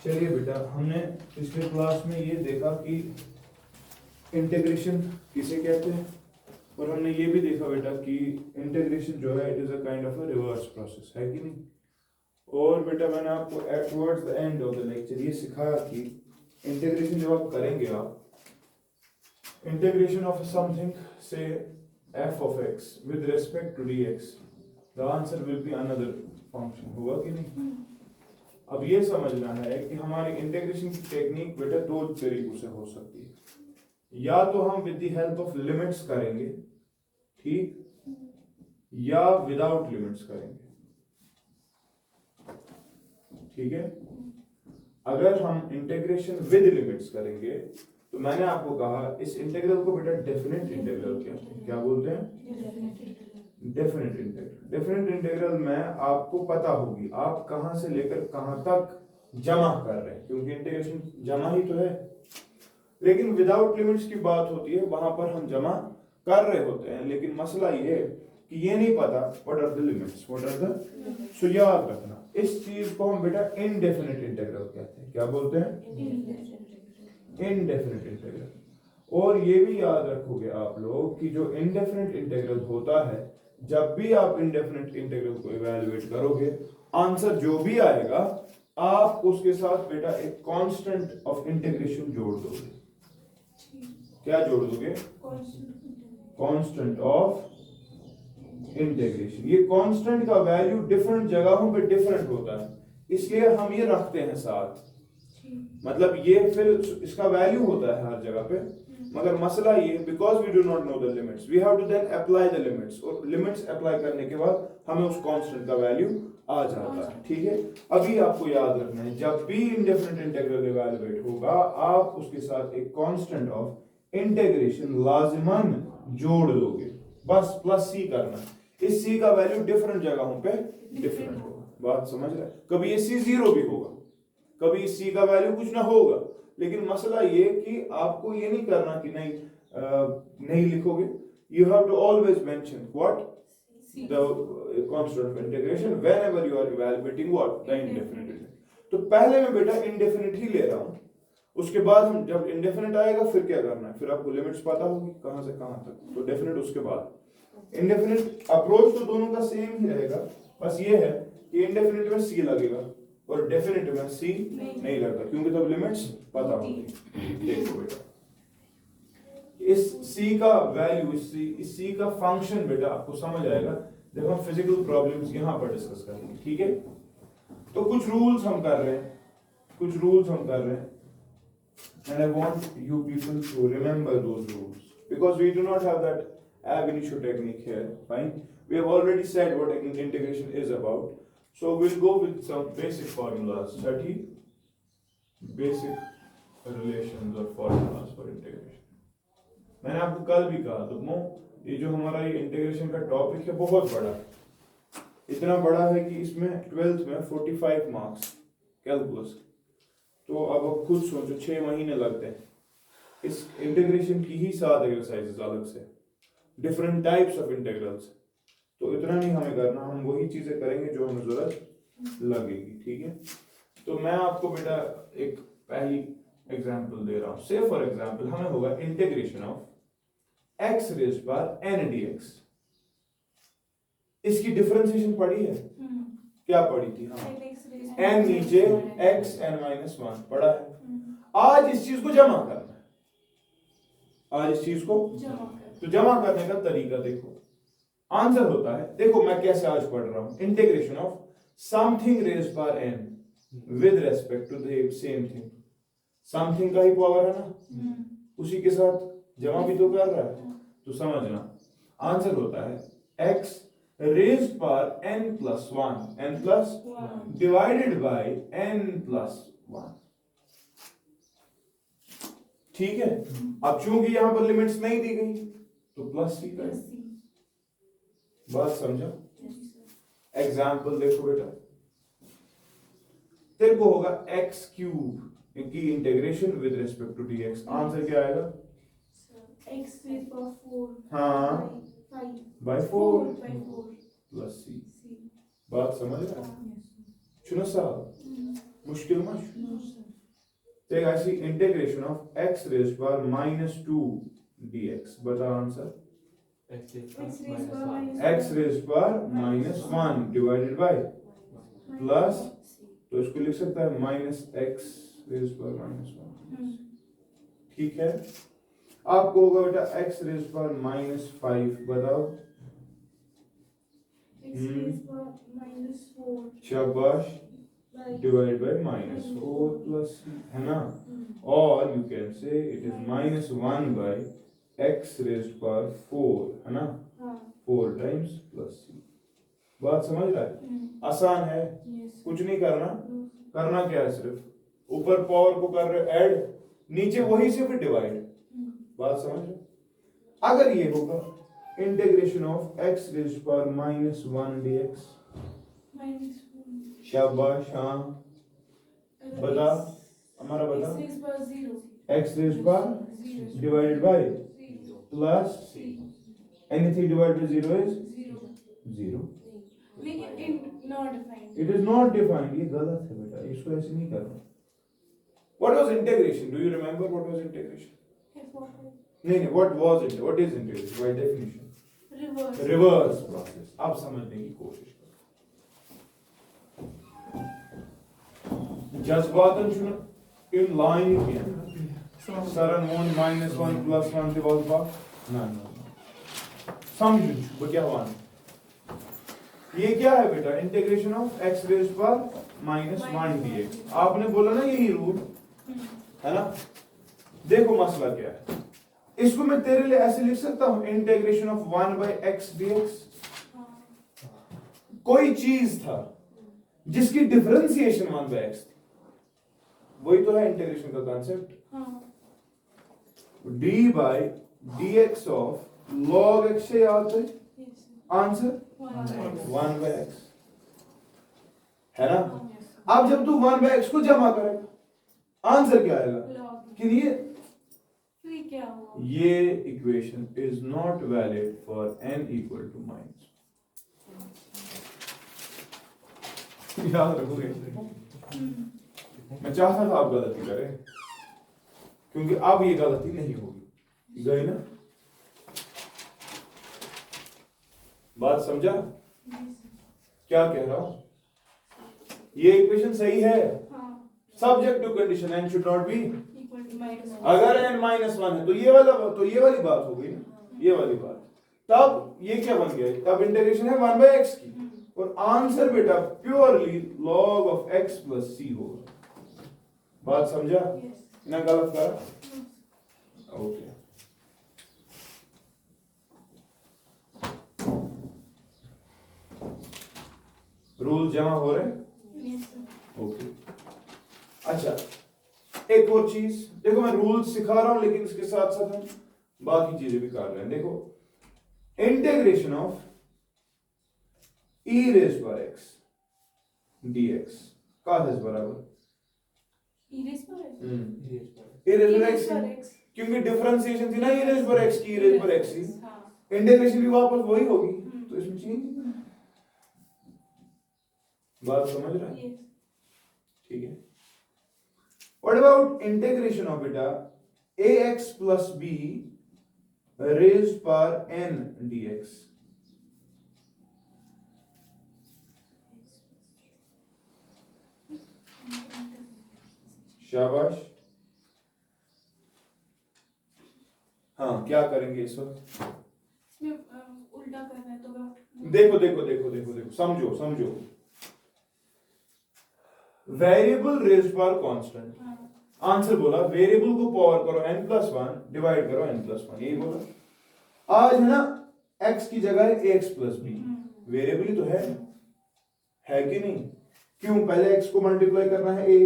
चलिए बेटा, हमने पिछले क्लास में ये देखा कि इंटीग्रेशन किसे कहते हैं, और हमने ये भी देखा बेटा कि इंटीग्रेशन जो है it is a kind of a reverse process, है कि नहीं। और बेटा मैंने आपको towards the end of the lecture ये सिखाया कि इंटीग्रेशन जब आप करेंगे, आप इंटीग्रेशन ऑफ समथिंग से f of x with respect to dx, the answer will be another function, होगा कि नहीं। अब ये समझना है कि हमारी इंटीग्रेशन की टेक्निक बेटा दो तरीकों से हो सकती है। या तो हम with the help of limits करेंगे, ठीक, या विदाउट लिमिट्स करेंगे, ठीक है। अगर हम इंटीग्रेशन विद लिमिट्स करेंगे तो मैंने आपको कहा इस इंटीग्रल को बेटा डेफिनेट इंटीग्रल कहते हैं। क्या बोलते हैं? Definite integral. डेफिनेट इंटीग्रल में आपको पता होगी आप कहां से लेकर कहां तक जमा कर रहे हैं, क्योंकि इंटीग्रेशन जमा ही तो है। लेकिन विदाउट लिमिट्स की बात होती है, वहां पर हम जमा कर रहे होते हैं, लेकिन मसला ये है कि ये नहीं पता what are the limits, what are the. So याद रखना इस चीज को हम बेटा इनडेफिनेट इंटीग्रल कहते हैं। क्या बोलते हैं? Indefinite integral. और ये भी याद रखोगे आप लोग कि जो इनडेफिनेट इंटीग्रल होता है, जब भी आप इनडेफिनेट इंटीग्रल को इवैल्यूएट करोगे, आंसर जो भी आएगा आप उसके साथ बेटा एक कांस्टेंट ऑफ इंटीग्रेशन जोड़ दोगे। क्या जोड़ दोगे? Constant of integration. ये कांस्टेंट का वैल्यू डिफरेंट जगहों पे डिफरेंट होता है, इसलिए हम ये रखते हैं साथ। मतलब ये फिर इसका वैल्यू होता है हर जगह पे, मगर मसला ये because we do not know the limits, we have to then apply the limits, और लिमिट्स अप्लाई करने के बाद हमें उस कांस्टेंट का वैल्यू आ जाता है, ठीक है। अभी आपको याद रखना है जब भी इंडेफिनेट इंटीग्रल इवैल्यूएट होगा आप उसके साथ एक कांस्टेंट ऑफ इंटीग्रेशन लाजिमन जोड़ दोगे, बस प्लस सी करना। इस सी का वैल्यू डिफरेंट जगहों पे डिफरेंट होगा, बात समझ रहे हैं। कभी ये सी जीरो भी होगा, कभी इस सी का वैल्यू कुछ ना होगा, लेकिन मसला ये कि आपको ये नहीं करना कि नहीं लिखोगे। You have to always mention what the constant of integration whenever you are evaluating what the indefinite. तो पहले मैं बेटा इंडेफिनिट ही ले रहा हूं, उसके बाद हम जब इंडेफिनिट आएगा फिर क्या करना है, फिर आपको लिमिट्स पता होगी कहां से कहां तक, तो डेफिनेट उसके बाद। इंडेफिनिट अप्रोच तो दोनों का सेम ही रहेगा, बस ये है कि इंडेफिनिट में सी लगेगा और डेफिनेट में सी नहीं लगता, क्योंकि तब लिमिट्स पता होती। देखो बेटा इस सी का वैल्यू, इस सी का फंक्शन बेटा आपको समझ आएगा जब हम फिजिकल प्रॉब्लम्स यहां पर डिस्कस करेंगे, ठीक है। तो कुछ रूल्स हम कर रहे हैं, and I want you people to remember those rules because we do not have that ab initio technique here. Fine, we have already said what integration is about, so we'll go with some basic formulas, 30 basic relations or formulas for integration. मैंने आपको कल भी कहा तो ये जो हमारा ये इंटीग्रेशन का टॉपिक है बहुत बड़ा है, इतना बड़ा है कि इसमें 12th में 45 मार्क्स कैलकुलस। तो अब आप खुद सोचो 6 महीने लगते हैं इस इंटीग्रेशन की ही 7 एक्सरसाइजेस अलग से, डिफरेंट टाइप्स ऑफ इंटीग्रल्स। तो इतना नहीं हमें करना, हम वही चीजें करेंगे जो हमें जरूरत लगेगी, ठीक है। तो मैं आपको बेटा एक पहली एग्जांपल दे रहा हूं। से फॉर एग्जांपल हमें होगा integration of x raise power n dx। इसकी डिफरेंशिएशन पढ़ी है? क्या पढ़ी थी? हाँ, n नीचे x n-1 पढ़ा है। आज इस चीज को जमा करना है, तो जमा करने का तरीका देखो, आंसर होता है, देखो मैं कैसे आज पढ़ रहा हूं, integration of something raise power n with respect to the same thing. Something का ही पावर है ना, उसी के साथ जमा भी तो कर रहा है, तो समझना आंसर होता है x raise power n+1 divided by n+1, ठीक है। अब चूंकि यहां पर लिमिट्स नहीं दी गई तो प्लस सी का, बात समझा। एग्जाम्पल देखो बेटा, तेरे को होगा x³ की integration with respect to dx, answer क्या आएगा? x रेज़ पावर 4 हाँ by 4 प्लस सी। बात समझ रहा है? चुनो साहब, मुश्किल मत No, sir. तो एक ऐसी integration of x raise power -2 dx बता answer X raised power minus x raise power -1 divided by plus तो इसको लिख सकता है -x रेज़ पावर -1 ठीक है आपको होगा बेटा x रेज़ पावर -5 बताओ X raised power minus 4 शाबाश by डिवाइड बाय -4 प्लस है ना और you can say it is -1 by x raise power 4 है ना हाँ 4 टाइम्स प्लस c बात समझ रहा है आसान है yes कुछ नहीं करना करना क्या है सिर्फ ऊपर पावर को कर रहे ऐड नीचे वही से फिर डिवाइड बात समझ रहे अगर ये होगा integration of x raise power -1 dx minus 1 शाबाश हाँ बता हमारा बता X raised power 0 x raise power 0 divided by 0 plus C anything divided by 0 is 0 0 नहीं इन not defined it is not defined ये गलत है बेटा इसको ऐसे नहीं करना what was integration do you remember what was integration F of नहीं नहीं what was it what is integration by definition reverse reverse process आप समझने की कोशिश करो जज्बातन छुन इन लाइन किया सरन वन -1 +1 दिवाल पा ना ना समझो वो क्या हुआ ये क्या है बेटा integration of x raise power -1 dx आपने बोला ना यही रूल है ना देखो मसला क्या है इसको मैं तेरे लिए ऐसे लिख सकता हूं इंटीग्रेशन ऑफ 1/x dx कोई चीज था जिसकी डिफरेंशिएशन 1/x थी वही तो है इंटीग्रेशन का concept d by dx of log x से याद है yes आंसर 1/x है ना yes अब जब तू 1/x को जमा करेगा आंसर क्या आएगा log कि ये फिर क्या हुआ ये equation is not valid for n equal to minus याद रखोगे मैं चाहता था आप गलती करें क्योंकि अब ये गलती नहीं होगी गई ना बात समझा yes क्या कह रहा हूं ये इक्वेशन सही है हाँ subject to condition n should not be equal to minus अगर n -1 है तो ये वाली बात हो गई ना ये वाली बात तब ये क्या बन गया तब इंटीग्रेशन है 1/x की और आंसर बेटा purely log of x plus c होगा बात समझा yes ना गलत करा ओके रूल जमा हो रहे हैं yes sir ओके अच्छा एक और चीज देखो मैं रूल सिखा रहा हूं लेकिन इसके साथ साथ हम बाकी चीजें भी कर रहे हैं देखो integration of e rays power x dx का है बराबर e raised power e rays power x x क्योंकि डिफरेंशिएशन थी ना e रेज़ पावर x की e रेज़ पावर x की हाँ इंटीग्रेशन भी वापस वही होगी तो इसमें चेंज बात समझ रहा है yes ठीक है व्हाट अबाउट इंटीग्रेशन ऑफ बेटा ax plus b rays power n dx शाबाश हाँ क्या करेंगे इस वक्त इसमें उल्टा करना है तो देखो देखो देखो देखो देखो समझो समझो वेरिएबल रेज़ पावर कांस्टेंट हाँ आंसर बोला वेरिएबल को पावर करो n+1 डिवाइड करो n+1 यही बोला आज है ना x की जगह है ax प्लस b वेरिएबल ही तो है कि नहीं क्यों पहले x को मल्टीप्लाई करना है a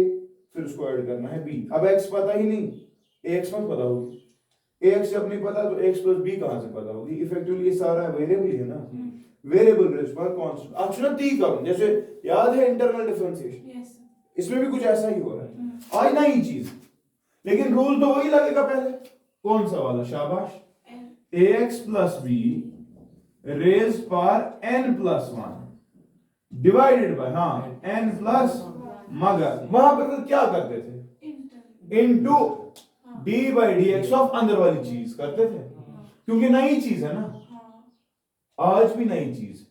फिर उसको ऐड करना है b अब x पता ही नहीं ax मत पता होगी ax जब नहीं पता तो x प्लस b कहां से पता होगी इफेक्टिवली ये सारा वेरिएबल ही है ना वेरिएबल रेज़ पावर कांस्टेंट अच्छा ती करो जैसे याद है इंटरनल डिफरेंशिएशन yes इसमें भी कुछ ऐसा ही हो रहा है आज नई चीज लेकिन रूल तो वही लगेगा पहले कौन सा वाला शाबाश ax plus b rays power n+1 divided by हाँ n प्लस मगर वहां पर तो क्या करते थे, इंटर इनटू हाँ D by d x of अंदर वाली चीज करते थे, हाँ क्योंकि नई चीज है ना, हाँ आज भी नई चीज,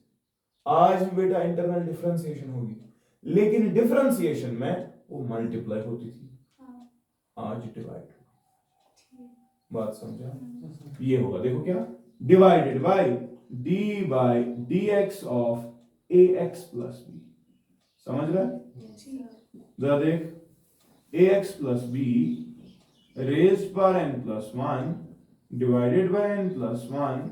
आज भी बेटा इंटरनल डिफरेंशिएशन होगी, लेकिन डिफरेंशिएशन में वो मल्टीप्लाई होती थी, हाँ आज डिवाइड। ठीक बात समझा? ये होगा, देखो क्या, divided by d x of a x plus b. समझ रहा है? ठीक जरा देख, a x plus b raise पर n plus one divided by n plus one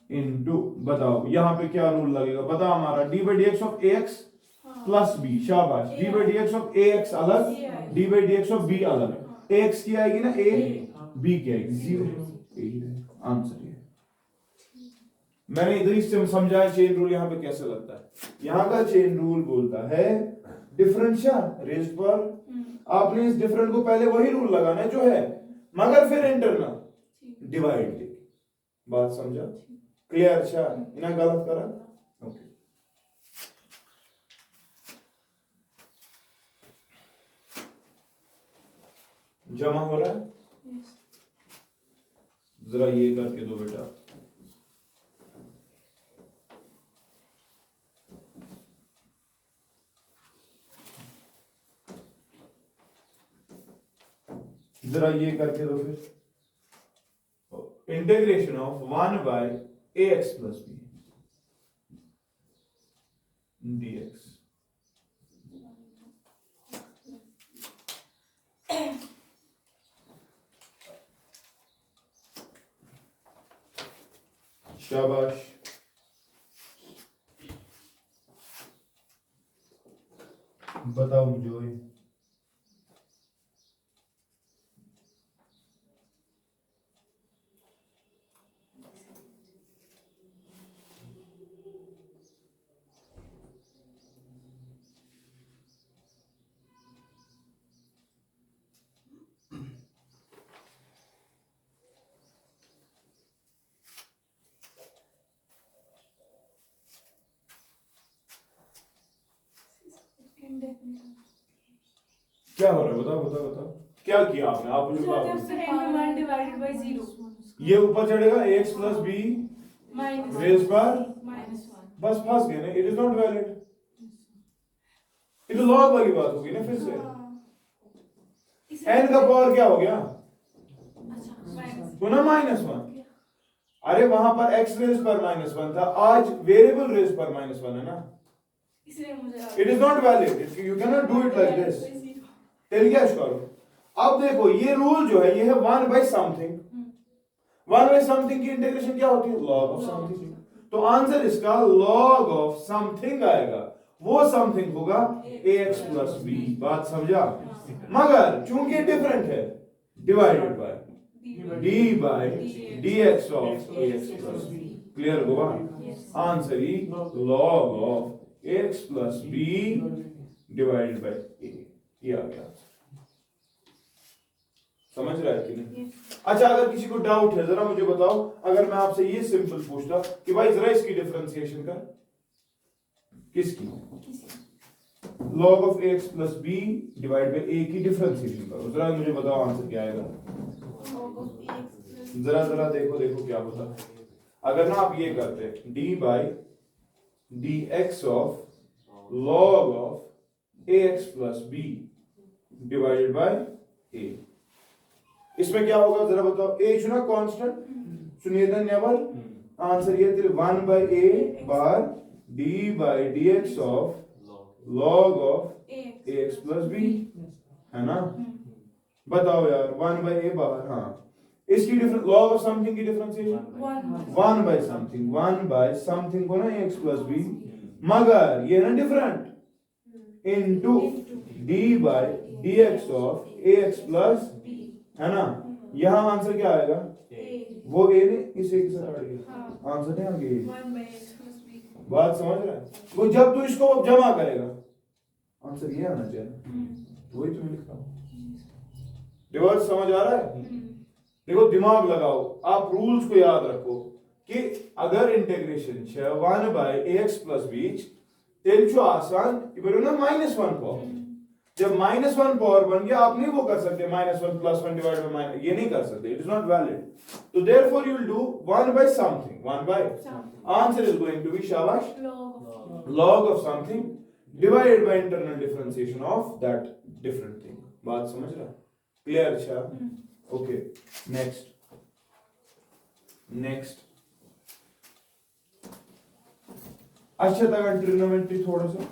into, बताओ यहां पे क्या रूल लगेगा, बता हमारा, d by d x of a x हाँ प्लस बी, शाबाश, d by d x of a x अलग, d by d x of b अलग, ए एक्स की आएगी ना ए, बी की आएगी जीरो, आंसर ये। मैंने इधर ही से समझाया चेन रूल यहाँ पे कैसे लगता है। यहाँ का चेन रूल बोलता है डिफरेंशियल रेज पर, आपने इस डिफरेंट को पहले वही रूल लगाना है जो है, मगर फिर इंटरनल डिवाइड दे। बात समझा? क्लियर? अच्छा, इन्हें गलत करा, ओके। जमा हो रहा है, यस जरा ये करके दो बेटा। जरा ये करके दो फिर, integration of 1 by a x plus b dx। शाबाश, बताओ मुझे। इंडेफिनिट क्या हो रहा है, बताओ बताओ बताओ, क्या किया आपने, आप मुझे बताओ। वन डिवाइडेड बाय जीरो ये ऊपर चढ़ेगा a x plus b minus raise पर, माइनस वन बस फंस गए ना, इट इज नॉट वैलिड, ये तो लॉग वाली बात होगी ना फिर से। एन का पावर क्या हो गया, माइनस पुनः माइनस वन। अरे वहां पर एक्स रेज पर माइनस वन था, आज वेरिएबल रेज पर माइनस वन है ना, इसलिए मुझे it is not valid, you can not do it like this. Tell क्या करो, अब देखो ये रूल जो है ये है one by something, one by something की इंटीग्रेशन क्या होती है, लॉग ऑफ समथिंग। तो आंसर इसका लॉग ऑफ समथिंग आएगा, वो समथिंग होगा ए एक्स प्लस बी। बात समझा? मगर चूंकि डिफरेंट है, divided by d by d x of a x plus b. Clear हुआ? आंसर ही log of a x plus b divided by a, ये आ गया। समझ रहा है कि नहीं? अच्छा, अगर किसी को डाउट है जरा मुझे बताओ, अगर मैं आपसे ये सिंपल पूछता कि भाई जरा इसकी डिफरेंशिएशन कर, किसकी, log of x plus b divide by a की डिफरेंशिएशन करो, जरा मुझे बताओ आंसर क्या आएगा। जरा जरा देखो देखो क्या होता है अगर ना आप ये करते d by d x of log of a x plus b divided by a, इसमें क्या होगा जरा बताओ। ए चुना कांस्टेंट, सुनिए नेवर, आंसर ये 1 by a bar d by d x of log of a x plus b, है ना? बताओ यार, 1 बाय ए बार, हाँ इसकी डिफरेंस, log ऑफ समथिंग की differentiation 1 by something, 1 by something को ना एक्स प्लस बी, मगर ये ना different into d by d x of a x plus, है ना? यहां आंसर क्या आएगा, वो ए ने इस ए के साथ हट गया, आंसर नहीं आ गया। बात समझ रहा है? वो जब तू इसको जमा करेगा आंसर ये आना चाहिए, वही तो मैं लिख रहा हूं। डिवर्स समझ आ रहा है? देखो दिमाग लगाओ, आप रूल्स को याद रखो कि अगर इंटीग्रेशन छ 1 बाय एक्स प्लस बी तेल आसान ना -1 फॉर्म, जब -1 पावर बन गया आप नहीं वो कर सकते -1 + 1 डिवाइड बाय माइनस, ये नहीं कर सकते, इट इज नॉट वैलिड। तो therefore you will do 1 by something, 1 by answer is going to be शाबाश log of something divided by internal differentiation of that different thing। बात समझ रहा? क्लियर? अच्छा ओके नेक्स्ट अच्छा था ट्रिग्नोमेट्री थोड़ा सा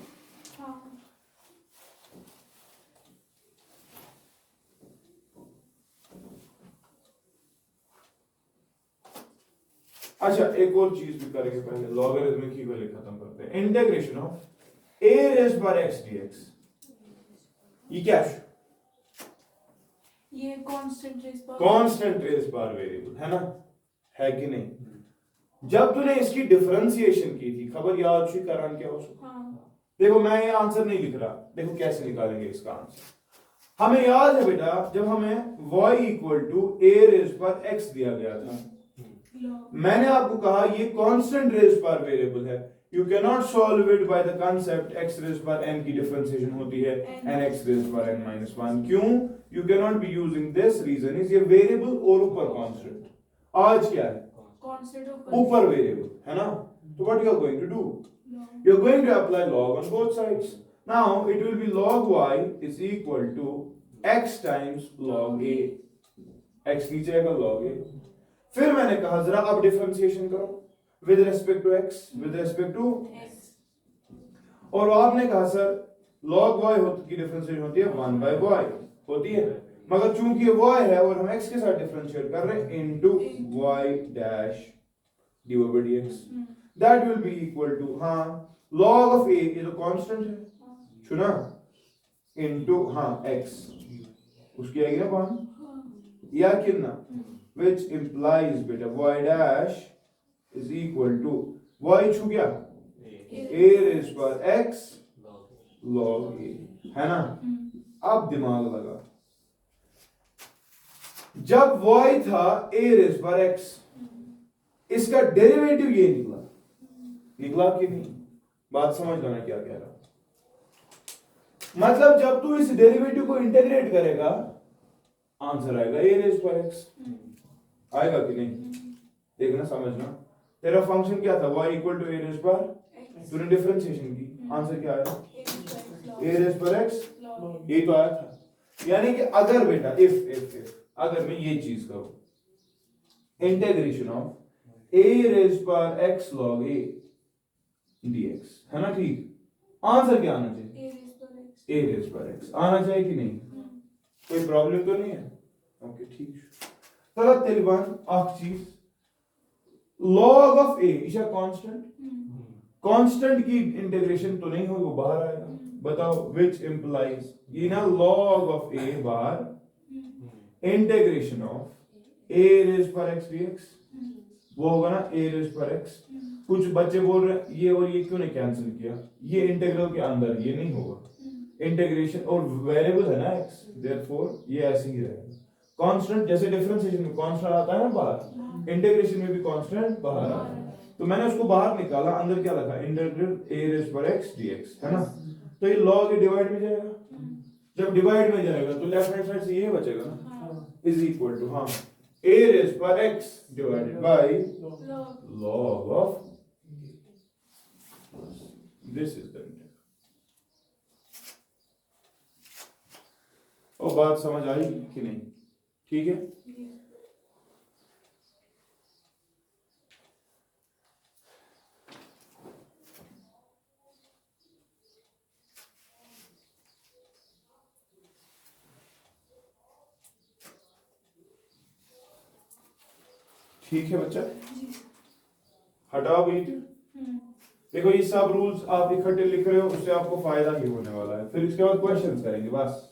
अच्छा एक और चीज भी करेंगे पहले, लॉगरिथमिक ही पहले खत्म करते हैं। Integration of a raised by x dx, ये क्या है? ये कांस्टेंट रेस बार वेरिएबल है ना, है कि नहीं? जब तूने इसकी डिफरेंशिएशन की थी, खबर याद थी करान क्या उसको? हाँ। देखो मैं ये आंसर नहीं लिख रहा, देखो कैसे निकालेंगे इसका आंसर। हमें याद है बेटा जब हमें y = a raised by x दिया गया था, मैंने आपको कहा ये कांस्टेंट रेस पर वेरिएबल है, you can not solve it by the concept x raise पर n की डिफरेंशिएशन होती है n x रेस पर n - 1। क्यों? You can not be using this, reason is ये वेरिएबल और ऊपर कांस्टेंट, आज क्या है? कांस्टेंट ऊपर वेरिएबल है ना। तो what you are going to do? You are going to apply log on both sides। Now it will be log y is equal to x times log a, x नीचे आएगा log a। फिर मैंने कहा जरा अब differentiation करो with respect to x, with respect to x, और आपने कहा सर log y की डिफरेंशिएशन होती है 1 by y होती है, मगर चूंकि ये y है और हम x के साथ डिफरेंशिएट कर रहे हैं into y dash dy by dx, that will be equal to हाँ log ऑफ a ये तो कांस्टेंट है सुना, इनटू हाँ x उसकी आएगी ना 1 या कितना, which implies beta y dash is equal to y छू गया a raised by x log a, है ना। अब दिमाग लगा, जब y था a raised by x, इसका डेरिवेटिव ये निकला कि नहीं? बात समझ लो मैं क्या कह रहा हूं। मतलब जब तू इस डेरिवेटिव को इंटीग्रेट करेगा आंसर आएगा a raised by x, आएगा कि नहीं? देखना समझना, तेरा फंक्शन क्या था? y = a raised by, तूने डिफरेंशिएशन की, आंसर क्या आया? a raised by x, ये तो आया था। यानी कि अगर बेटा इफ अगर मैं ये चीज करूं integration of a raised by x log a dx, है ना ठीक, आंसर क्या आना चाहिए? a raised by x आना चाहिए कि नहीं? कोई प्रॉब्लम तो नहीं है? ओके ठीक है। चलो तेलिबान आख चीज log of a Isa constant की इंटीग्रेशन तो नहीं होगी, वो बाहर आएगा। बताओ which implies ये ना log of a bar integration of a raised by x dx, वो होगा ना a raised by x। कुछ बच्चे बोल रहे हैं ये और ये क्यों नहीं कैंसिल किया, ये इंटीग्रल के अंदर ये नहीं होगा इंटीग्रेशन, और वेरिएबल है ना x, देयरफॉर ये ऐसे ही रहेगा कांस्टेंट। जैसे डिफरेंशिएशन में कांस्टेंट आता है ना बाहर, इंटीग्रेशन में भी कांस्टेंट बाहर आता है, तो मैंने उसको बाहर निकाला, अंदर क्या लिखा? Integral a raised by x dx, है ना। तो ये log डिवाइड में जाएगा, जब डिवाइड में जाएगा तो लेफ्ट हैंड साइड से ये बचेगा ना, इज इक्वल टू हाँ a raised by x divided by log of this is the integral. और बात समझ आई कि नहीं? ठीक है। ठीक है बच्चा, हटाओ बीट। देखो ये सब रूल्स आप इकट्ठे लिख रहे हो, उससे आपको फायदा ही होने वाला है। फिर इसके बाद क्वेश्चंस करेंगे, बस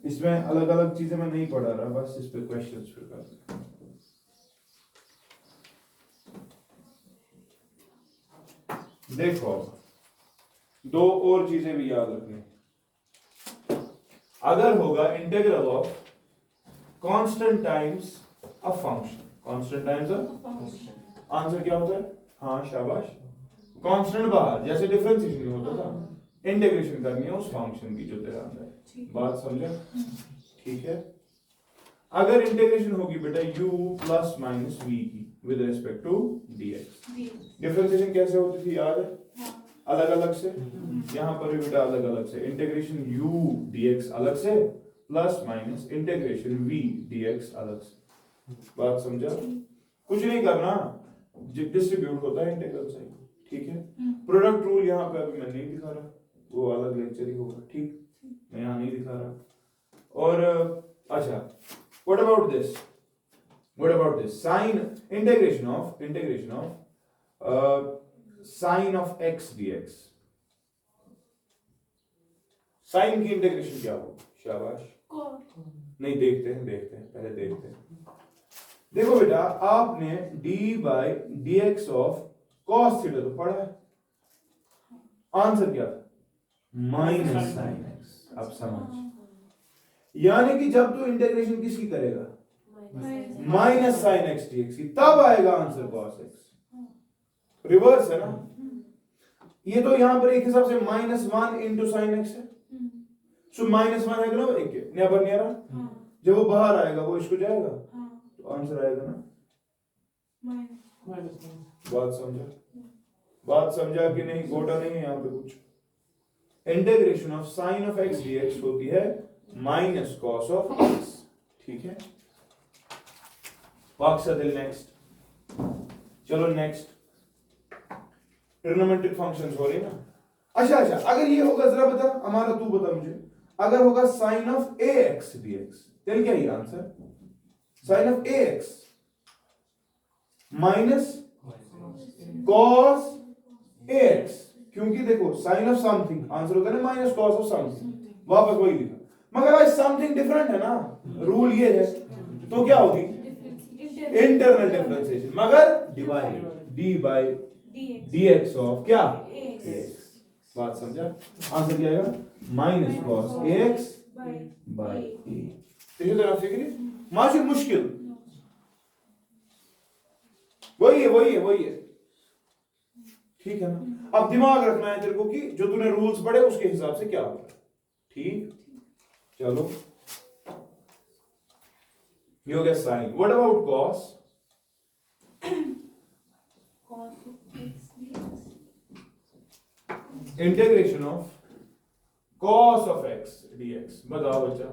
इसमें अलग अलग चीजें मैं नहीं पढ़ा रहा, बस इस पे क्वेश्चंस फिर कर। देखो दो और चीजें भी याद रखनी। अगर होगा integral of constant times a function, constant times a answer क्या होता है? हाँ शाबाश, कांस्टेंट बाहर, जैसे डिफरेंशिएशन में होता था इंटीग्रेशन करनी है उस फंक्शन की जो तेरे अंदर है। बात समझा? ठीक है। अगर इंटीग्रेशन होगी बेटा u प्लस माइनस v की with respect to dx, differentiation कैसे होती थी याद है? अलग अलग से। यहाँ पर भी बेटा अलग अलग से, इंटीग्रेशन u dx अलग से plus minus integration v dx अलग से। बात समझा? कुछ नहीं करना, डिस्ट्रीब्यूट होता है इंटीग्रल साइन। ठीक है। प्रोडक्ट रूल यहाँ पे अभी मैं नहीं दिखा रहा, वो अलग लेक्चर ही होगा। ठीक, मैं यहाँ नहीं दिखा रहा। और अच्छा, what about this? What about this? Integration of sin of x dx. Sine की इंटीग्रेशन क्या हो? शाबाश। नहीं, देखते हैं पहले देखते हैं। देखो बेटा, आपने d by dx of cos theta तो पढ़ा है। आंसर क्या था? Minus sine x। अब समझ, यानी कि जब तू इंटीग्रेशन किसकी करेगा? माइनस साइन एक्स dx की, तब आएगा आंसर cos x। रिवर्स है ना? ये तो यहां पर एक हिसाब से -1 इंटू साइन एक्स है। सो -1 है ना, एक नेबर नियर। जब वो बाहर आएगा वो इसको जाएगा, तो आंसर आएगा ना बात समझा कि नहीं? गोटा नहीं है यहाँ पे कुछ। Integration of sine of x dx होती है माइनस कॉस ऑफ एक्स। ठीक है। नेक्स्ट, चलो नेक्स्ट, ट्रिग्नोमेट्रिक फंक्शंस हो रही ना। अच्छा, अगर ये होगा, जरा बता हमारा, तू बता मुझे, अगर होगा sine of a x dx, तेल क्या ही answer? Sine of a x minus cos a x, क्योंकि देखो साइन ऑफ समथिंग आंसर होता है ना माइनस कॉस ऑफ समथिंग, वापस वही लिखा। मगर भाई समथिंग डिफरेंट है ना, रूल ये है, तो क्या होगी? इंटरनल डिफरेंशिएशन, मगर divide d by dx of क्या? ax। बात समझा? आंसर क्या आएगा? Minus cos ax by a। इसी तरह फिक्र माशुर मुश्किल वही है। ठीक है ना? अब दिमाग रखना है तेरे को कि जो तूने रूल्स पढ़े उसके हिसाब से क्या होगा। ठीक, चलो ये हो गया sine. What about cos? Integration of cos of x dx, बताओ बच्चा।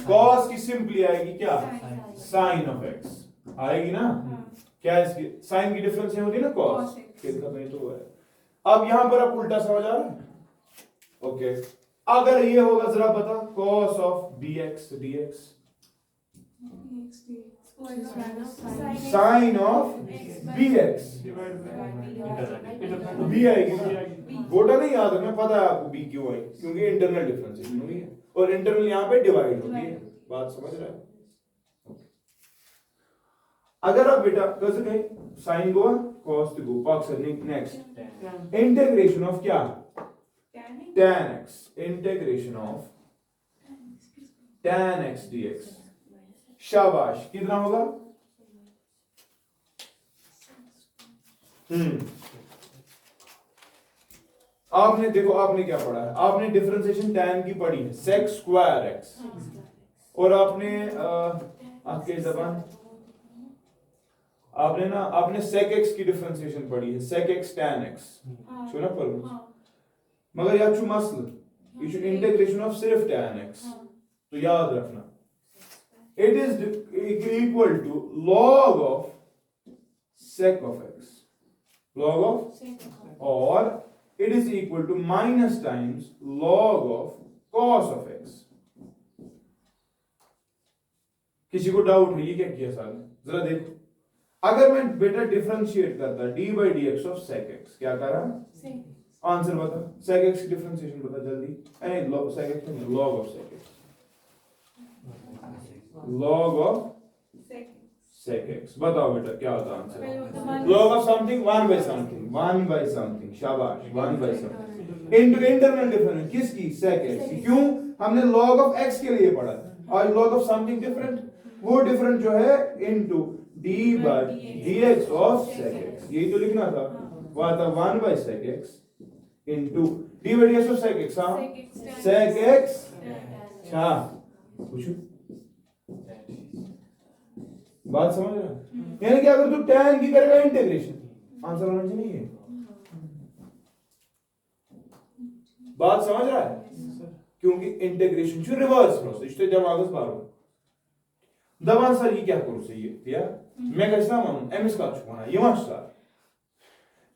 कॉस की सिंपली आएगी क्या? साइन ऑफ एक्स आएगी ना। क्या इसकी साइन की डिफरेंस होती है ना कॉस, नहीं तो है। अब यहां पर आप उल्टा समझ आ रहा है? ओके, अगर ये होगा जरा बता, cos of bx dx, sine of bx b आएगी ना। गोटा नहीं याद रखना, पता है आपको b क्यों आई? क्योंकि इंटरनल डिफरेंशिएशन हुई है और इंटरनल यहां पे डिवाइड होती है। बात समझ रहे हैं? अगर आप बेटा कैसे कहें, साइन गोआ कॉस टू गो पाक से। नेक्स्ट, इंटीग्रेशन ऑफ क्या? tan x, integration of tan x dx। शाबाश, कितना होगा? आपने देखो, आपने क्या पढ़ा है? आपने डिफरेंशिएशन tan की पढ़ी है, sec स्क्वायर x, और आपने आपके जबान आपने sec x की डिफरेंशिएशन पढ़ी है, sec x tan x। सुना पर मगर यार चु मसल ये इंटीग्रेशन ऑफ सिर्फ tan x, तो याद रखना it is equal to log of sec of x, log of, or it is equal to minus times log of cos of x। किसी को डाउट है ये क्या किया साहब ने? जरा देखो, अगर मैं बेटा डिफरेंशिएट करता d by dx of sec x, क्या कर रहा? आंसर बता, sec x की डिफरेंशिएशन बता जल्दी। sec x नहीं, log of sec x, log of sec x। बताओ बेटा क्या होता है answer? log of something 1 by something। शाबाश, 1 by something into internal difference किसकी? sec x की। क्यों? हमने log of x के लिए पढ़ा, और log of something डिफरेंट, वो डिफरेंट जो है into d by dx of sec x, यही तो लिखना था। वो आता 1 by sec x into d by dx of sec x, हाँ sec x, अच्छा पूछो बात समझ रहा है? यानी कि अगर तू tan की करेगा इंटीग्रेशन, आंसर होना चाहिए ये। बात समझ रहा है? क्योंकि इंटीग्रेशन जो reverse process işte devamımız var mı? Davan sarıyı क्या करू चाहिए या मैं कैसा मानूं एमएस का छुपाना ये मास्टर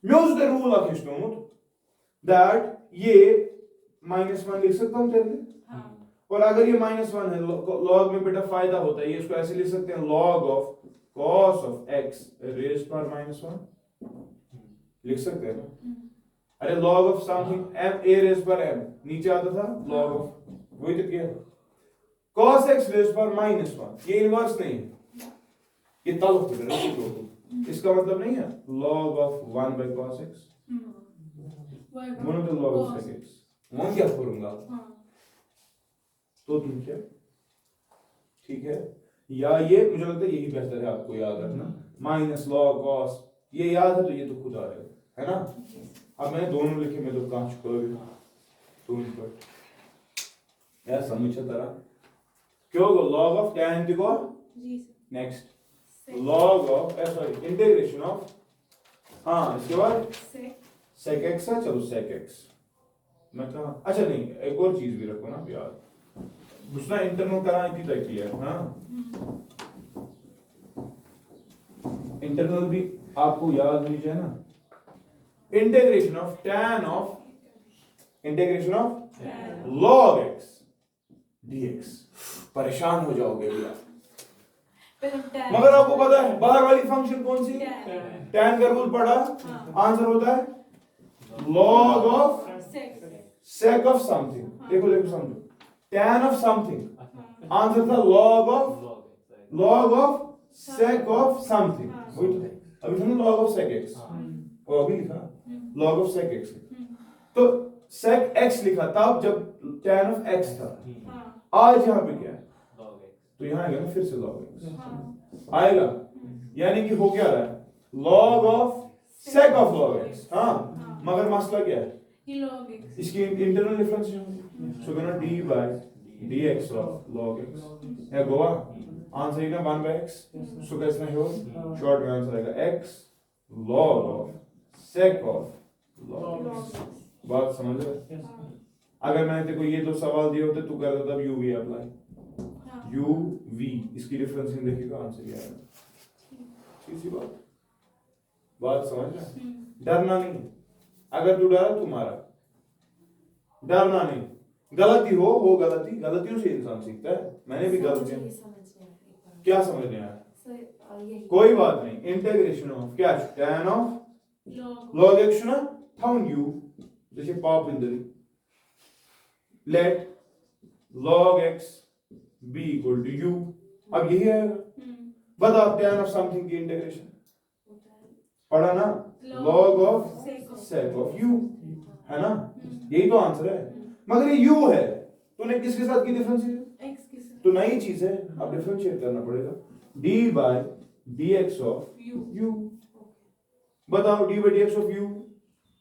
मैं उस दर रूल आके Umut that ये -1 लिख सकता हूं तेरे लिए, और अगर ये -1 है log में बेटा फायदा होता है, ये इसको ऐसे लिख सकते हैं log of cos of x raised पर -1 लिख सकते हैं ना। अरे log of something m a raised पर m नीचे आता था log of, वही तो किया cos x raised पर -1, ये इनवर्स नहीं है, ये तलब है, इसका मतलब नहीं है log of 1 by cos x one तो log of sec x, मैं क्या करूंगा तो तुम क्या, ठीक है, या ये मुझे लगता है यही बेहतर है आपको याद रखना, माइनस log cos, ये याद है तो ये तो खुद आ रहेगा है ना। अब मैंने दोनों लिखे, मैं तो कहाँ चुका भी तुम पर यार समझ तरह क्यों log of tan दिखो next log of sorry integration of, हाँ इसके बाद sec x है, चलो sec x मैं कहा अच्छा नहीं एक और चीज भी रखो ना यार, दूसरा इंटरनल कराना थी तय किया हाँ, इंटरनल भी आपको याद होनी चाहिए ना। Integration of tan of integration of log x dx, परेशान हो जाओगे भैया, मगर आपको पता है बाहर वाली फंक्शन कौन सी, tan का रूल पढ़ा, आंसर होता है log of sec of something, देखो देखो समझो tan of something, आंसर था log of sec of something, वही तो अभी हमने log of sec x वो अभी लिखा log of sec x, तो sec x लिखा तब जब tan of x था, आज यहाँ पे क्या है तो यहाँ आएगा ना फिर से log x आएगा, यानी कि हो क्या रहा है log of sec of log x, हाँ मगर मसला क्या है इसकी इंटरनल डिफरेंशिएशन, सो कहना d by dx of log x है गोवा, आंसर है ना 1 by x, सो कैसे हो शॉर्ट में आंसर आएगा x log of sec of log x। बात समझ रहे? अगर मैंने तेरे को ये दो सवाल दिए होते तू करता तब u v apply u v, इसकी डिफरेंशिएशन देखिएगा आंसर ये आएगा, इसी बात समझ रहे? डरना नहीं, अगर तू डरा तुम्हारा, डरना नहीं, गलती हो गलती, गलतियों से इंसान सीखता है, मैंने भी गलतियां, क्या समझने आया कोई बात नहीं, इंटीग्रेशन ऑफ क्या tan ऑफ log x ना थाउन u जैसे पाप Indri, late log x be equal to u, अब यही आएगा, बता tan ऑफ समथिंग की इंटीग्रेशन पढ़ा ना, log of sec of u है ना, यही तो आंसर है, मगर ये u है, तूने किसके साथ की डिफरेंशिएट, तो नई चीज है, अब डिफरेंशिएट करना पड़ेगा d by dx of u, बताओ d by dx of u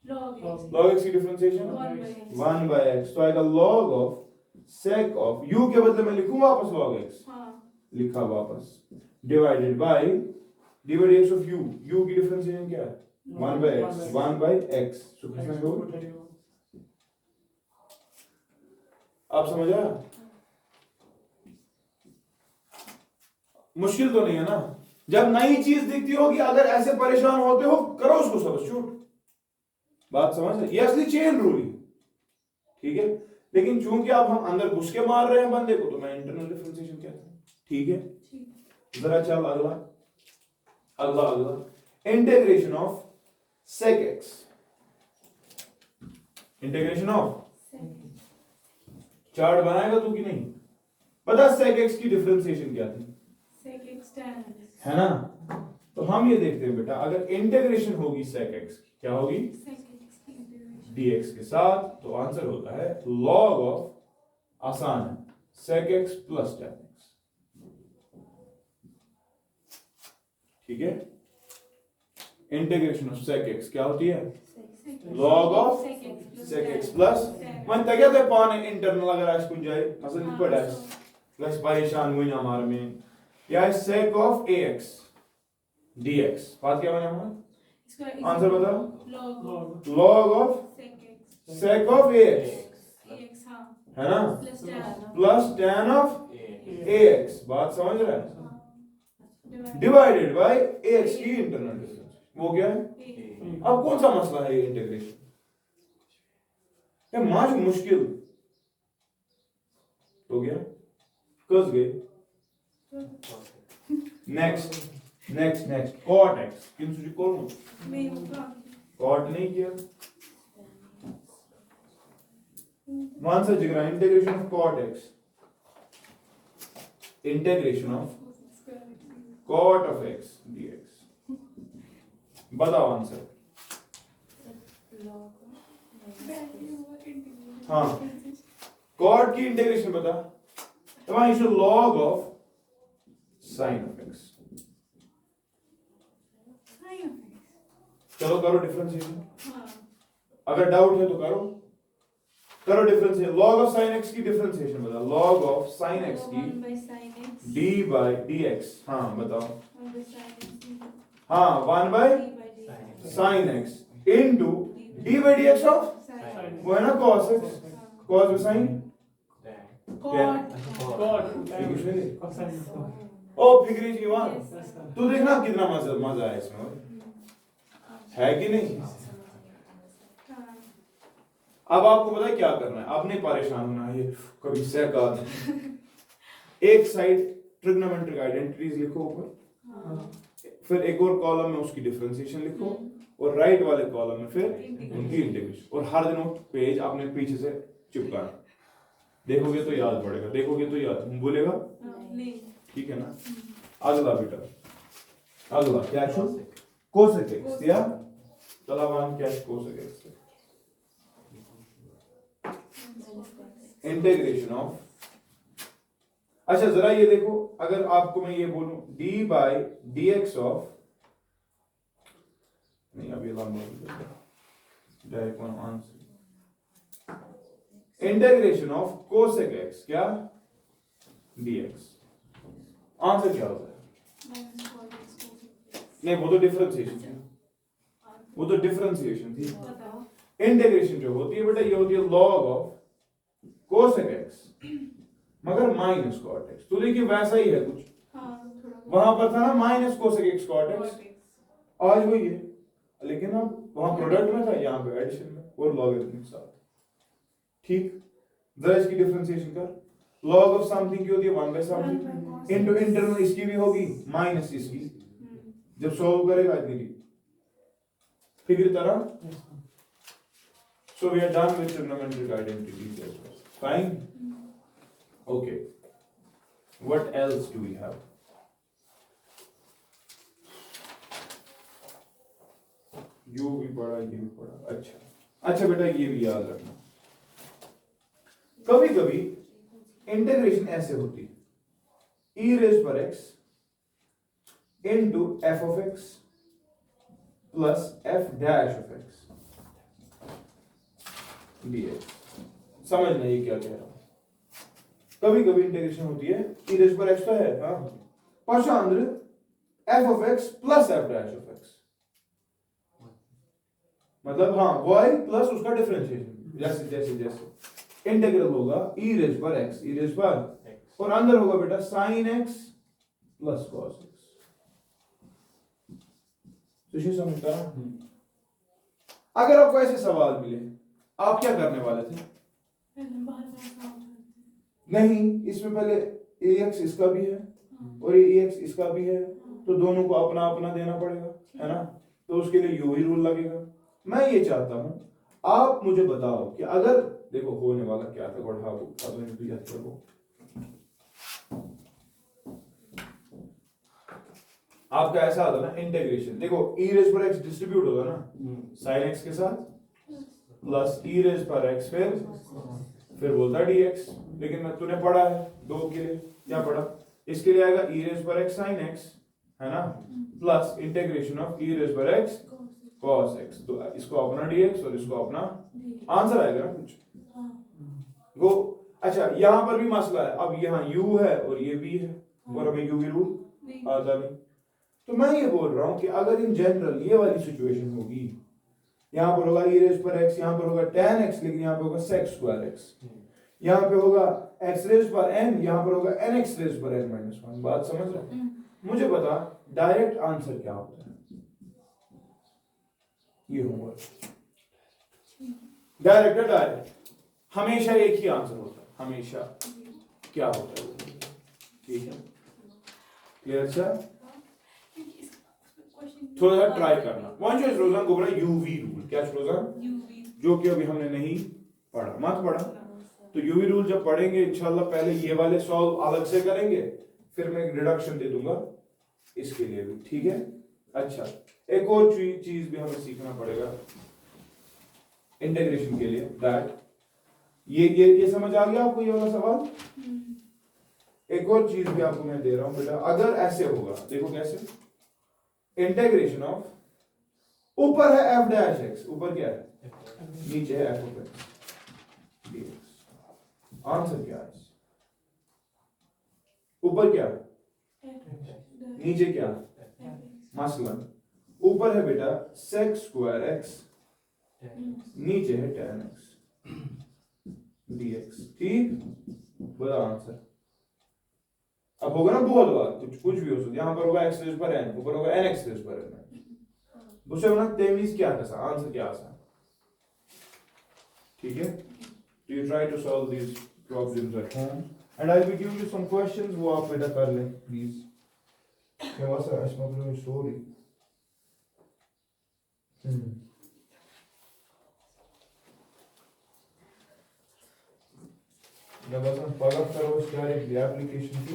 log x की डिफरेंशिएशन 1 by x, तो आएगा log of sec of u के बदले में लिखूं वापस log x, लिखा वापस divided by d by dx of u की डिफरेंशिएशन क्या है 1 by x, सो कितना होगा, आप समझ आया? मुश्किल तो नहीं है ना, जब नई चीज दिखती होगी अगर ऐसे परेशान होते हो करो उसको सब्स्टिट्यूट, बात समझ रहे? ये असली चेन रूल है, ठीक है, लेकिन चूंकि अब हम अंदर घुस के मार रहे हैं बंदे को तो मैं इंटरनल डिफरेंशिएशन कहता हूं, ठीक है, जरा चल अगला integration of sec x, integration of chart बनाएगा तू कि नहीं, पता sec x की डिफरेंशिएशन क्या थी है ना, तो हम ये देखते हैं बेटा अगर इंटीग्रेशन होगी sec x की क्या होगी dx के साथ, तो आंसर होता है log of, आसान है, sec x plus tan x, ठीक है, इंटीग्रेशन ऑफ sec x क्या होती है log of sec x plus Sec. मन तक तो पाने इंटरनल अगर आइस कुछ जाए मसलन पड़ा है बस परेशान हुए हमार में या sec of ax dx बात क्या बना हमारा आंसर बताओ log of sec of ax है ना प्लस tan of ax बात समझ रहे हैं डिवाइडेड बाय ax की इंटरनल डिफरेंस वो क्या है अब कौन सा मसला है ये इंटीग्रेशन ये माज मुश्किल हो गया कस गए नेक्स्ट cot x किन सुजी कौन cot नहीं किया मान से जिगरा integration of cot x integration of cot of x dx बताओ आंसर हाँ cot की इंटीग्रेशन बता तो वहां इशू log of sin of x चलो करो डिफरेंशिएशन अगर डाउट है तो करो differentiation log of sin x की डिफरेंशिएशन बता log of sin x की d by dx हाँ बताओ हाँ 1 by sin x into d by dx of वो है ना cos x cos में sin ओ फिक्री जी वहां तू देखना कितना मजा है इसमें है कि नहीं अब आपको पता है क्या करना है आपने परेशान होना है ये कभी sec आता एक साइड ट्रिग्नोमेट्रिक आइडेंटिटीज लिखो ऊपर फिर एक और कॉलम में उसकी डिफरेंशिएशन लिखो और राइट वाले कॉलम में फिर उनकी इंटीग्रेशन और हर दिन वो पेज आपने पीछे से चिपकाना देखोगे तो याद पड़ेगा देखोगे तो याद भूलेगा ठीक है ना अगला बेटा अगला क्या है कोसेक एक्स या तलावान क्या है कोसेक एक्स इंटीग्रेशन ऑफ अच्छा जरा ये देखो अगर आपको मैं ये बोलूं d by dx ऑफ नहीं अभी लंबा direct one answer integration of cosec x क्या dx आंसर क्या होता है नहीं वो तो डिफरेंशिएशन थी वो तो डिफरेंशिएशन थी इंटीग्रेशन जो होती है बेटा ये होती है log ऑफ कोसेक x मगर माइनस cot x तो देखिए वैसा ही है कुछ वहां पर था ना minus cosec x cot x आज वही है लेकिन अब वहां प्रोडक्ट में था यहाँ पे एडिशन में और लॉगरिथमिक साथ ठीक जरा इसकी डिफरेंशिएशन कर log ऑफ समथिंग की होती है 1 बाय समथिंग इनटू इंटरनल इसकी भी होगी माइनस इसकी जब सॉल्व करेगा इतनी की फिगर तरह so we are done with trigonometric identities as well fine okay what else do we have you भी पढ़ा ये भी पढ़ा अच्छा बेटा ये भी याद रखना कभी कभी इंटीग्रेशन ऐसे होती है e raised पर x into f of x plus f dash of x dx समझना ये क्या कह रहा हूं कभी कभी इंटीग्रेशन होती है e raised पर x तो है हाँ पाशांद्र f of x plus f dash of x मतलब हाँ y प्लस उसका डिफरेंशिएशन जैसे जैसे जैसे इंटीग्रल होगा e रेज पर x e रेज पर और अंदर होगा बेटा sin x plus cos x तो ये समझता है अगर आपको ऐसे सवाल मिले आप क्या करने वाले थे नहीं इसमें पहले ax इसका भी है और ये ax इसका भी है तो दोनों को अपना अपना देना पड़ेगा है ना तो उसके लिए यू ही रूल लगेगा मैं ये चाहता हूं आप मुझे बताओ कि अगर देखो होने वाला क्या था बढ़ा अब मैं भी याद करो आपका ऐसा होता ना इंटीग्रेशन देखो e रेज पर x डिस्ट्रीब्यूट होगा ना sin x के साथ प्लस e रेज पर x फिर बोलता dx लेकिन मैं तूने पढ़ा है दो के लिए क्या पढ़ा इसके लिए आएगा e रेज पर x sin x है ना, plus integration of e raise पर x cos x, तो इसको अपना dx और इसको अपना, आंसर आएगा ना कुछ वो। अच्छा यहां पर भी मसला है, अब यहाँ u है और ये v है और हमें u v रूल आता नहीं। तो मैं ये बोल रहा हूं कि अगर इन जनरल ये वाली सिचुएशन होगी, यहाँ पर होगा e रेज पर x, यहाँ पर होगा tan x, लेकिन यहाँ पे होगा sec स्क्वायर x, यहाँ पे होगा x रेज पर n, यहाँ पर होगा nx रेज पर n माइनस 1। बात समझ रहे हैं? मुझे बता डायरेक्ट आंसर क्या होता है, ये होगा डायरेक्ट है, डायरेक्ट हमेशा एक ही आंसर होता है, हमेशा क्या होता है, ठीक है, क्लियर सर? थोड़ा सा ट्राई करना। वन चॉइस रोजान को बोला यूवी रूल, क्या रोजान, जो कि अभी हमने नहीं पढ़ा, मत पढ़ा। तो यूवी रूल जब पढ़ेंगे इंशाल्लाह पहले ये वाले सॉल्व अलग से करेंगे, फिर मैं एक रिडक्शन दे दूंगा इसके लिए भी, ठीक है। अच्छा एक और चीज भी हमें सीखना पड़ेगा इंटीग्रेशन के लिए, दैट ये समझ आ गया आपको ये वाला सवाल? एक और चीज भी आपको मैं दे रहा हूं बेटा, अगर ऐसे होगा, देखो कैसे, इंटीग्रेशन ऑफ, ऊपर है f डैश x, ऊपर क्या है, नीचे है f of x dx, answer क्या है, ऊपर क्या है, नीचे क्या है, मसलन ऊपर है बेटा sec स्क्वायर x, नीचे है tan x dx, ठीक, बड़ा आंसर। अब होगा ना बहुत बार, कुछ भी हो सकता है, यहां पर होगा x रेज पर n, ऊपर होगा nx रेज पर n, दूसरे बना तेमीज क्या था, आंसर क्या आसान, ठीक है। Do you try to solve these problems at home and I will give you some questions, वो आप बेटा कर लें प्लीज। क्या बात है, इसमें मतलब स्टोरी जब हम पढ़ा करो डायरेक्टली एप्लीकेशन की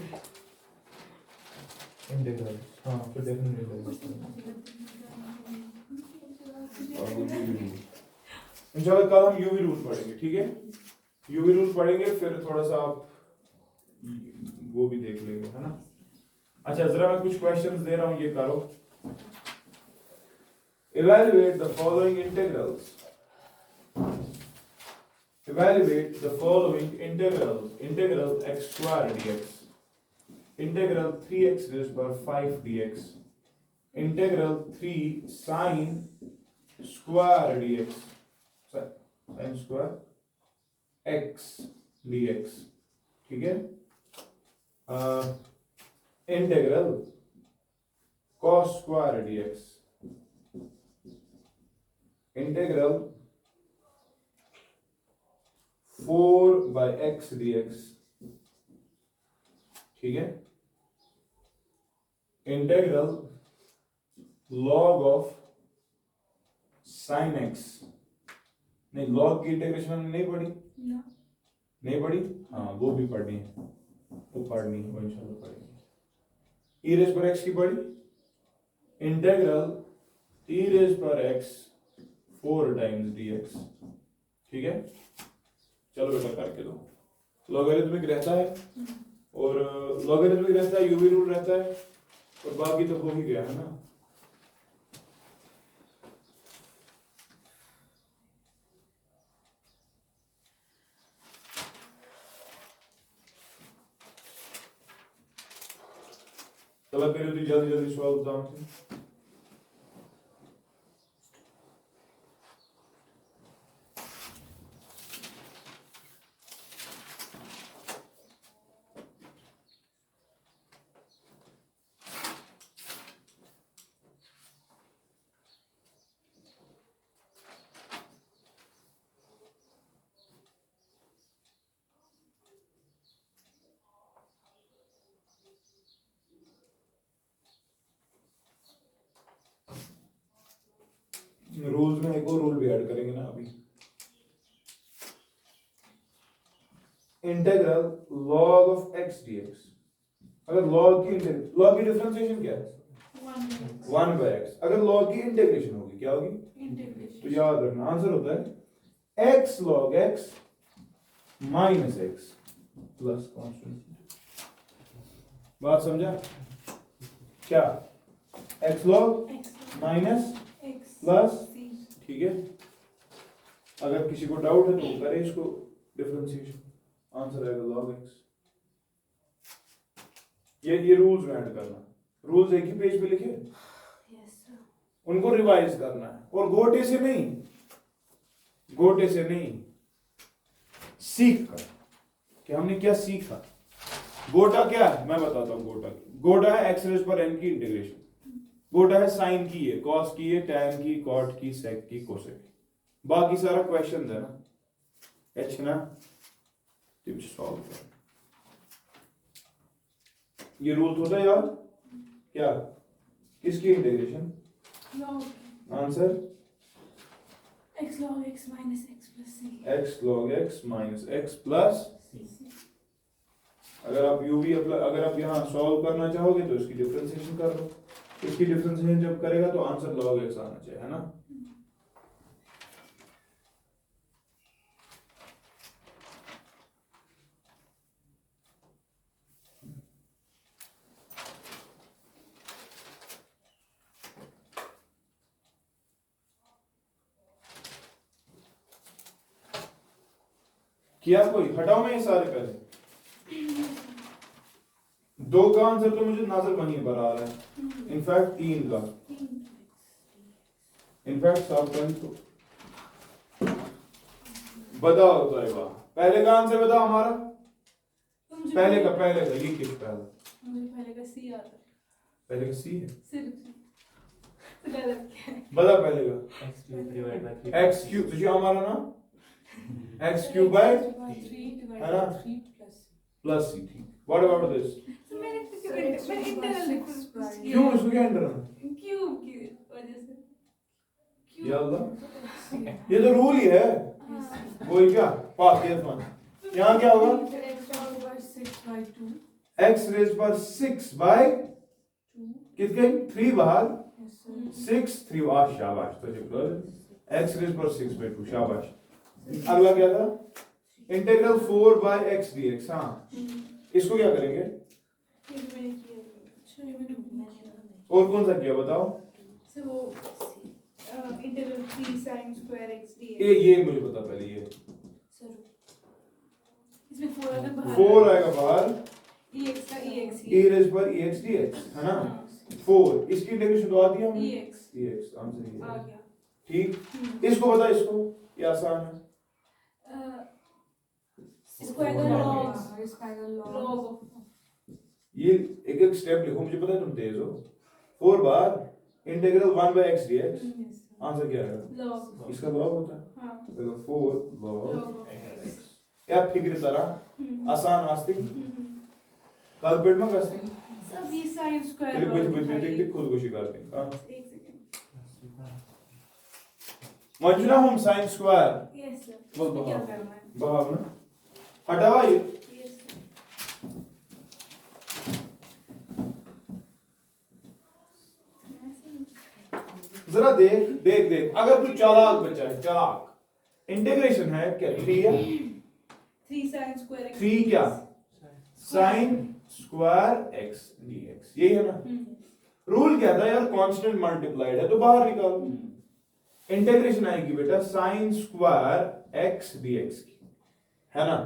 इंटीग्रल, हाँ तो डेफिनेटली इंशाल्लाह कल हम यूवी रूल पढ़ेंगे, ठीक है, यूवी रूल पढ़ेंगे, फिर थोड़ा सा आप वो भी देख लेंगे, है ना। अच्छा जरा मैं कुछ क्वेश्चंस दे रहा हूं, ये करो। Evaluate the following integrals. Evaluate the following integrals. Integral x square dx, integral 3x raised by 5 dx, integral 3 sin square dx, sin square x dx, ठीक है। Integral cos square dx, integral 4 by x dx, ठीक है। Integral log of sin x, नहीं log की integration हमने नहीं पढ़ी, नहीं पढ़ी, हाँ वो भी पढ़नी है, वो पढ़नी है, वो इंशाल्लाह पढ़ेंगे। e रेज पर x की पढ़ी, इंटीग्रल e रेज पर x 4 times dx, ठीक है। चलो बेटा करके दो। लॉगरिथमिक रहता है और लॉगरिथमिक रहता है, यूवी रूल रहता है और बाकी तो हो ही गया है ना। चलो करिए जल्दी जल्दी सवाल बताओ। रूल्स में एक और रूल भी ऐड करेंगे ना अभी। Integral log of x dx, अगर log की डिफरेंशिएशन क्या है, 1 by x, अगर log की इंटीग्रेशन होगी क्या होगी, तो याद रखना आंसर होता है x log x minus x plus constant. बात समझा क्या? X log X minus X plus, C ठीक है। अगर किसी को डाउट है तो वो करे इसको डिफरेंशिएशन, आंसर आएगा log x। ये रूल्स में ऐड करना, रूल्स एक ही पेज पे लिखे, Yes sir उनको रिवाइज करना है, और गोटे से नहीं, गोटे से नहीं, सीख कर कि हमने क्या सीखा। गोटा क्या है मैं बताता हूँ। गोटा है एक्स रेज पर एन की इंटीग्रेशन, गोटा है साइन की है, कॉस की है, टैन की, कॉट की, सेक की, कोसेक की, बाकी सारा क्वेश्चन है ना, एच ना तुम सॉल्व कर। ये रूल होता है यार, क्या किसकी integration, log answer X log X minus X plus C x log x minus x plus. C अगर आप अगर आप यहाँ सॉल्व करना चाहोगे तो इसकी डिफरेंशिएशन कर लो, इसकी डिफरेंशिएशन जब करेगा तो आंसर log x आना चाहिए, है ना। किया कोई, हटाओ मैं ये सारे पहले। दो का आंसर तो मुझे नजर वहीं पर आ रहा है, इनफैक्ट तीन का, इनफैक्ट सब तो बताओ तोयबा, पहले का आंसर बताओ हमारा, पहले का ये किस पहला, मुझे पहले का C आता है, पहले का सी है, सिर्फ तो गलत क्या है बता पहले का x क्यूब, तुझे हमारा ना x क्यूब बाय 3 है ना, 3 plus प्लस सी थी। व्हाट अबाउट दिस, तो मैंने इंटरनल लिखा क्यों इसको क्या एंटर है, क्यूब की वजह से या अल्लाह, ये तो रूल ही है, वही क्या पास ये फन। यहाँ क्या होगा, x रेज पर 6 बाय कितने 3 बाहर 6 3 वाह शाबाश, तो x रेज पर 6 बाय 2 शाबाश। अगला क्या था, इंटीग्रल 4 बाय x dx, हाँ इसको क्या करेंगे, और कौन सा किया बताओ, integral 3 sin square x dx ये मुझे पता पहले, ये इसमें 4 आएगा बाहर, 4 आएगा बाहर, ex का ex e रेज पर ex dx है ना, 4 इसकी इंटीग्रेशन तो आती है हमने, ex आंसर ये आ है, गया ठीक। इसको बता, इसको ये आसान है, इसको आएगा log ये एक एक स्टेप लिखो, मुझे पता है तुम तेज हो। 4 बार integral 1 by x dx, answer क्या आएगा, log इसका log होता है, हाँ तो 4 log log x, क्या फिक्र तरह आसान आस्तिक कल पेट में कसते सब ये sin square तेरे log कुछ उठाइए। देख खुदकुशी करते हैं। एक सेकंड मंजुला हम sin स्क्वायर यस सर बोल क्या बहाव करना है बहाव ना हटावा ये, यस सर जरा देख देख देख, अगर तू चालाक बच्चा है, चालाक, इंटीग्रेशन है क्या 3 है, 3 sin square x 3 क्या sin स्क्वायर x dx, यही है ना। रूल क्या था यार, कांस्टेंट मल्टीप्लाइड है तो बाहर निकालो, इंटीग्रेशन आएगी बेटा sin स्क्वायर x dx की, है ना।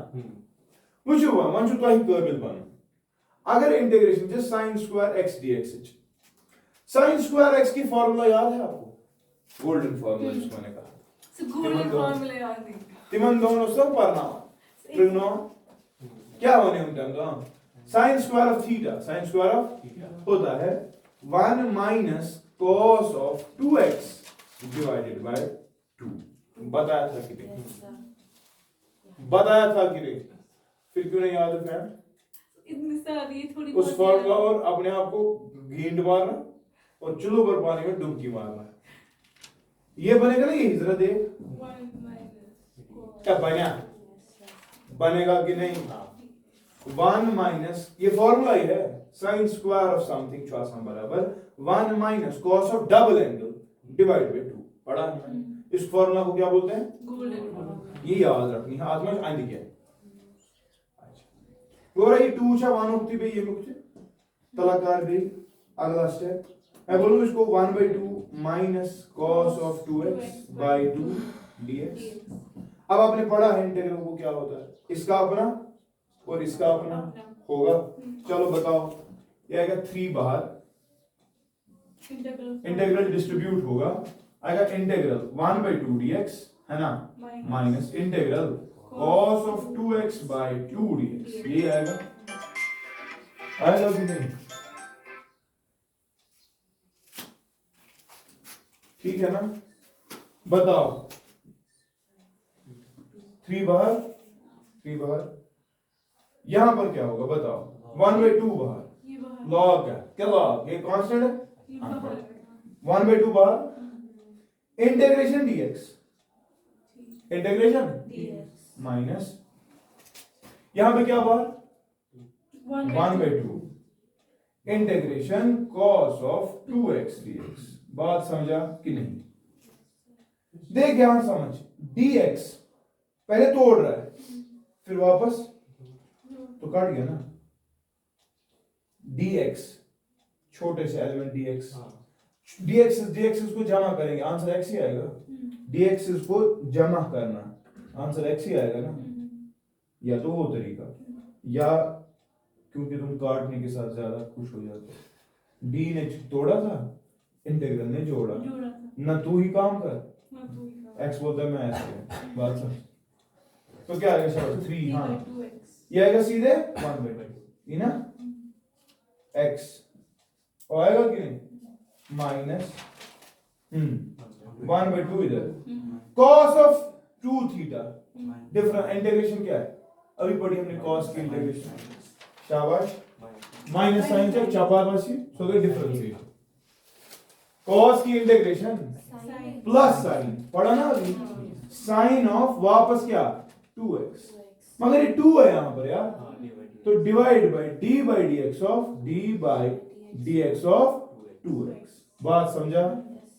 मुझे हुआ मंजू तो ही कर्बिल बना, अगर इंटीग्रेशन जो sin स्क्वायर x dx है, sin स्क्वायर x की फार्मूला याद है आपको, गोल्डन फार्मूला जिसको मैंने कहा, सो गोल्डन फार्मूला याद नहीं तिमन दोनों सब पढ़ना, ट्रिग्नो क्या होने उनके अंदर, sin square of theta, sin square of होता है 1 minus cos of 2x divided by 2, बताया था कि नहीं, बताया था कि नहीं, फिर क्यों नहीं याद है फ्रेंड, इतनी सारी ये थोड़ी उस फार्मूला और अपने आप को गेंद मारना और चुल्लू पर पानी में डुबकी मारना, ये बनेगा ना, ये जरा देख 1 minus क्या बना, बनेगा कि नहीं, 1 माइनस ये फॉर्मूला ही है, sin स्क्वायर ऑफ समथिंग जो आसान बराबर 1 minus cos of double angle divide by 2, पढ़ा है। इस फॉर्मूला को क्या बोलते हैं, गोल्डन फार्मूला ये याद रखनी है, आज मैं आंधी क्या गोरा ये 2 छा 1 उक्ति पे ये मुक्ति तलाकार भी अगला स्टेप मैं बोलूँ इसको 1/2 minus cos of 2x by 2 dx। अब आपने पढ़ा है इंटीग्रल को क्या होता है, इसका अपना और इसका अपना होगा। चलो बताओ, ये आएगा 3 बाहर, इंटीग्रल डिस्ट्रीब्यूट होगा, आएगा इंटीग्रल 1/2 dx है ना, minus integral cos of 2x by 2 dx। ये आएगा, आएगा कि नहीं? ठीक है ना, बताओ 3 बाहर, 3 बाहर, यहां पर क्या होगा बताओ, 1/2 बाहर, लॉग है क्या, लॉग ये कांस्टेंट है, 1/2 बाहर, इंटीग्रेशन dx, इंटीग्रेशन माइनस, यहां पे क्या बाहर 1/2 integration cos of 2x dx। बात समझा कि नहीं? देख यहां समझ, dx पहले तोड़ रहा है फिर वापस तो काट गया ना, dx छोटे से एलिमेंट dx को जमा करेंगे, आंसर x ही आएगा। dx को जमा करना, आंसर x ही आएगा ना। या तो वो तरीका, या क्योंकि तुम काटने के साथ ज्यादा खुश हो जाते हो, d ने तोड़ा था, इंटीग्रल ने जोड़ा, ना तू ही काम कर, x बोलता है मैं ऐसे, बात समझ। तो क्या आएगा सर 3, हाँ ये आएगा सीधे 1/2 ना, x और आएगा कि नहीं माइनस 1/2 इधर, cos of 2 theta, different integration क्या है अभी पढ़ी हमने, cos की इंटीग्रेशन, शाबाश, माइनस साइन से चापाबासी सो गए डिफरेंशिएट, cos की इंटीग्रेशन प्लस साइन, पढ़ा ना अभी, साइन ऑफ वापस क्या 2x, मगर ये 2 है यहां पर यार, तो divide by d/dx of d/dx of 2x। बात समझा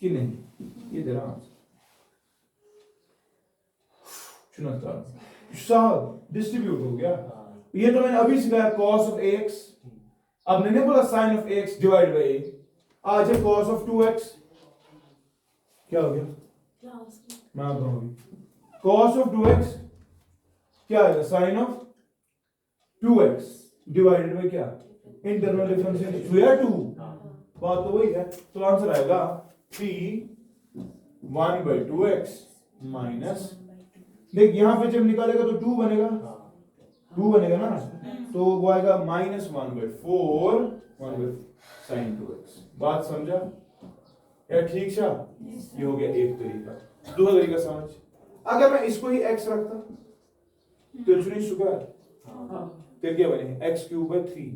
कि नहीं? ये तेरा आंसर साहब डिस्ट्रीब्यूट हो गया। ये तो मैंने अभी सिखाया cos ऑफ ax, अब मैंने बोला sin of ax divide by a, आज है cos ऑफ 2x, क्या हो गया मैं आप कहूंगी cos ऑफ 2x क्या आएगा, sin of 2x divided by क्या, इंटरनल डिफरेंशिएशन 2 या 2, बात तो वही है, तो आंसर आएगा 3 1/2x माइनस, देख यहां पे जब निकालेगा तो 2 बनेगा, 2 बनेगा ना, तो वो आएगा माइनस 1/4 sin 2x। बात समझा या ठीक सा? ये हो गया एक तरीका। दूसरा तरीका समझ, अगर मैं इसको ही x रखता तो चुनी स्क्वायर, फिर क्या बने x³ 3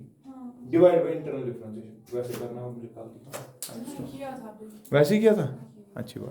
divide by internal differentiation, वैसे करना मुझे कल, वैसे ही किया था, अच्छी बात।